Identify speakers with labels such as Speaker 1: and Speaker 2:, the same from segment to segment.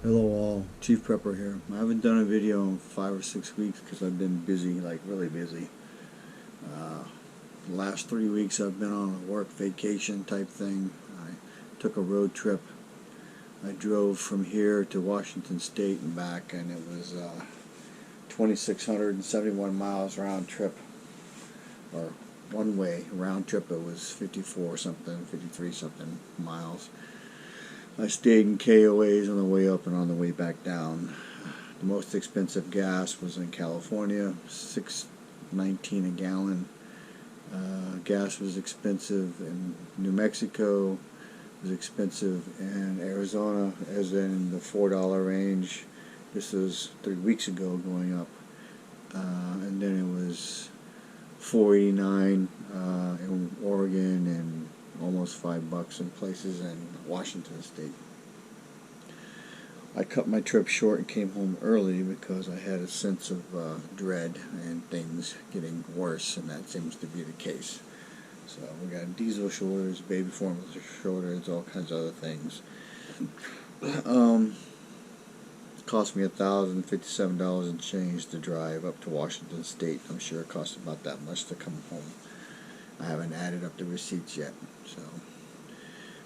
Speaker 1: Hello all, Chief Prepper here. I haven't done a video in 5 or 6 weeks because I've been busy, like really busy. The last 3 weeks I've been on a work vacation type thing. I took a road trip. I drove from here to Washington State and back, and it was 2,671 miles round trip, or one way round trip. It was 54 something, 53 something miles. I stayed in KOAs on the way up and on the way back down. The most expensive gas was in California, $6.19 a gallon. Gas was expensive in New Mexico. It was expensive in Arizona, as in the $4 range. This was 3 weeks ago, going up. And then it was $4.89 in Oregon, and almost $5 in places in Washington State. I cut my trip short and came home early because I had a sense of dread and things getting worse, and that seems to be the case. So we got diesel shortage, baby formula shortage, all kinds of other things. It cost me $1,057 and change to drive up to Washington State. I'm sure it cost about that much to come home. I haven't added up the receipts yet.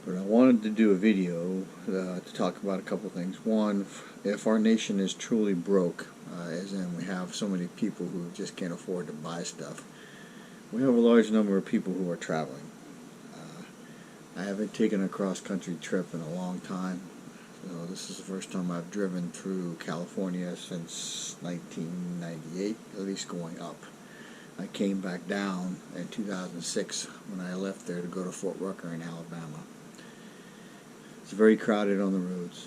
Speaker 1: But I wanted to do a video to talk about a couple things. One, if our nation is truly broke, as in we have so many people who just can't afford to buy stuff, we have a large number of people who are traveling. I haven't taken a cross-country trip in a long time. So this is the first time I've driven through California since 1998, at least going up. I came back down in 2006 when I left there to go to Fort Rucker in Alabama. It's very crowded on the roads,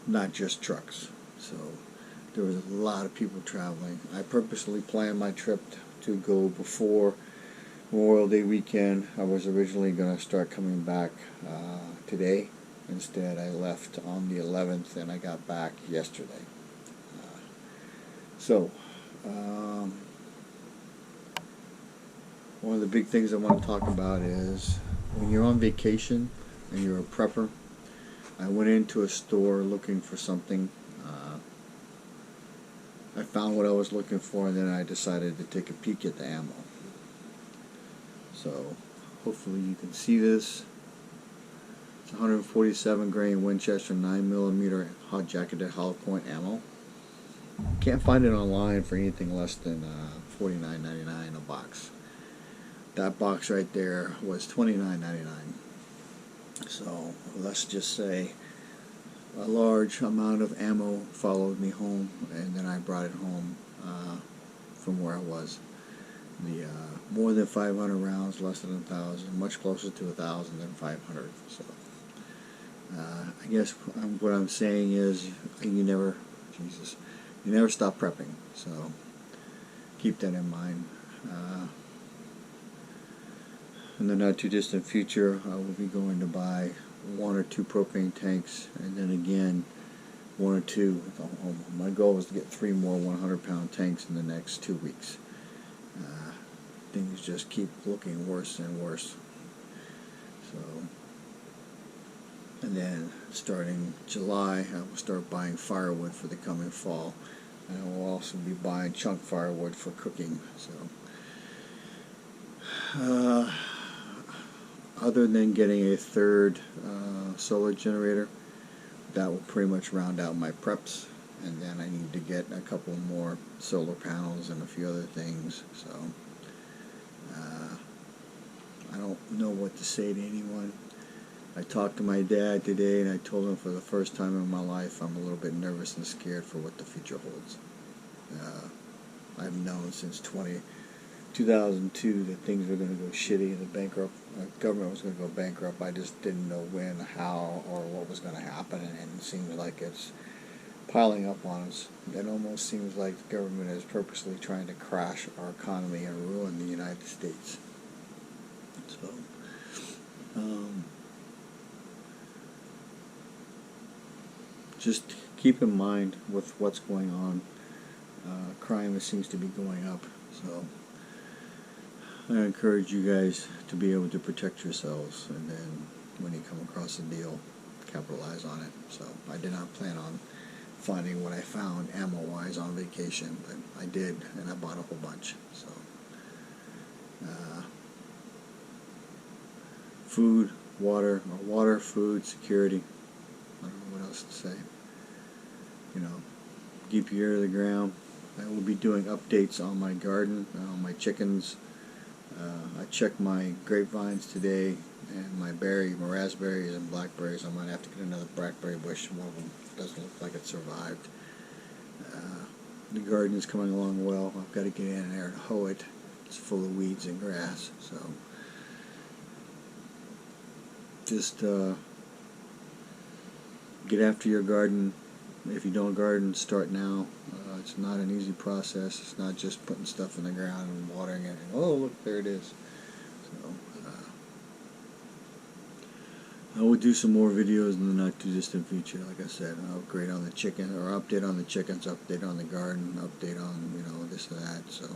Speaker 1: not just trucks. So there was a lot of people traveling. I purposely planned my trip to go before Memorial Day weekend. I was originally going to start coming back today. Instead, I left on the 11th and I got back yesterday. One of the big things I want to talk about is when you're on vacation and you're a prepper. I went into a store looking for something. I found what I was looking for, and then I decided to take a peek at the ammo. So hopefully you can see this. It's 147 grain Winchester 9mm hot jacketed hollow point ammo. Can't find it online for anything less than $49.99 a box. That box right there was $29.99. So let's just say a large amount of ammo followed me home, and then I brought it home from where I was. The more than 500 rounds, less than 1,000, much closer to 1,000 than 500. So I guess what I'm saying is you never stop prepping. So keep that in mind. In the not too distant future, I will be going to buy 1 or 2 propane tanks, and then again 1 or 2. My goal is to get 3 more 100-pound tanks in the next 2 weeks. Things just keep looking worse and worse. So, and then starting July, I will start buying firewood for the coming fall, and I will also be buying chunk firewood for cooking. So. Other than getting a third solar generator, that will pretty much round out my preps, and then I need to get a couple more solar panels and a few other things. So I don't know what to say to anyone. I talked to my dad today, and I told him for the first time in my life I'm a little bit nervous and scared for what the future holds. I've known since 2002 that things were going to go shitty, the government was going to go bankrupt. I just didn't know when, how, or what was going to happen, and it seems like it's piling up on us. It almost seems like the government is purposely trying to crash our economy and ruin the United States. So, just keep in mind with what's going on. Crime seems to be going up, so I encourage you guys to be able to protect yourselves, and then when you come across a deal, capitalize on it. So I did not plan on finding what I found ammo-wise on vacation, but I did, and I bought a whole bunch. So food, water, food, security. I don't know what else to say. You know, keep your ear to the ground. I will be doing updates on my garden, on my chickens. I checked my grapevines today, and my raspberries and blackberries. I might have to get another blackberry bush. One of them doesn't look like it survived. The garden is coming along well. I've got to get in there and hoe it. It's full of weeds and grass. So just get after your garden. If you don't garden, start now. It's not an easy process. It's not just putting stuff in the ground and watering it. And, oh, look, there it is. So I will do some more videos in the not too distant future. Like I said, an upgrade on the chicken, or update on the chickens, update on the garden, update on, you know, this and that. So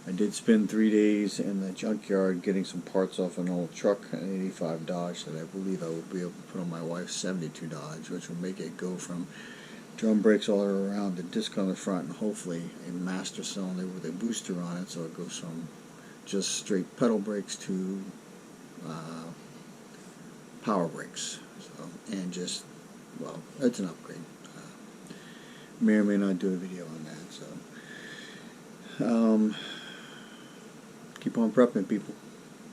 Speaker 1: I did spend 3 days in the junkyard getting some parts off an old truck, an 85 Dodge that I believe I will be able to put on my wife's 72 Dodge, which will make it go from drum brakes all around, the disc on the front, and hopefully a master cylinder with a booster on it, so it goes from just straight pedal brakes to power brakes. So, and just, well, it's an upgrade. May or may not do a video on that. So keep on prepping, people.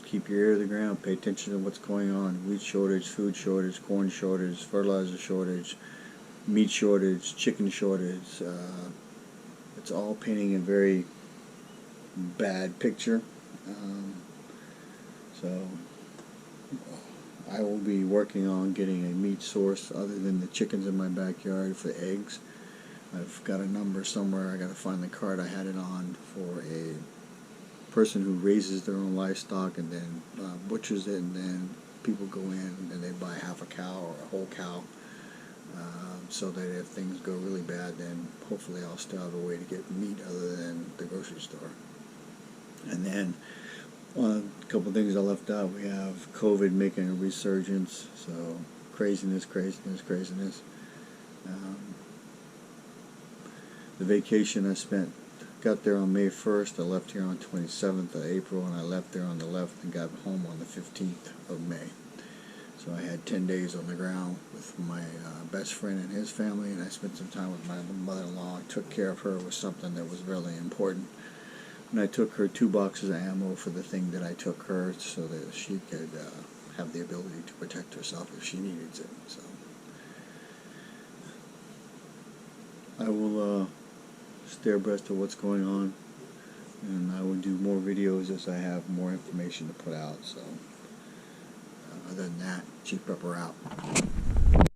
Speaker 1: Keep your ear to the ground. Pay attention to what's going on. Wheat shortage, food shortage, corn shortage, fertilizer shortage, meat shortage, chicken shortage. It's all painting a very bad picture. So I will be working on getting a meat source other than the chickens in my backyard for eggs. I've got a number somewhere. I got to find the card I had it on for a person who raises their own livestock and then butchers it, and then people go in and they buy half a cow or a whole cow, so that if things go really bad, then hopefully I'll still have a way to get meat other than the grocery store. And then a couple of things I left out. We have COVID making a resurgence, so craziness. The vacation I spent, got there on May 1st, I left here on 27th of April, and I left there on the 11th and got home on the 15th of May. So I had 10 days on the ground with my best friend and his family, and I spent some time with my mother-in-law. I took care of her with something that was really important. And I took her 2 boxes of ammo for the thing that I took her, so that she could have the ability to protect herself if she needed it. So I will stay abreast of what's going on, and I will do more videos as I have more information to put out. So other than that, Chief Prepper out.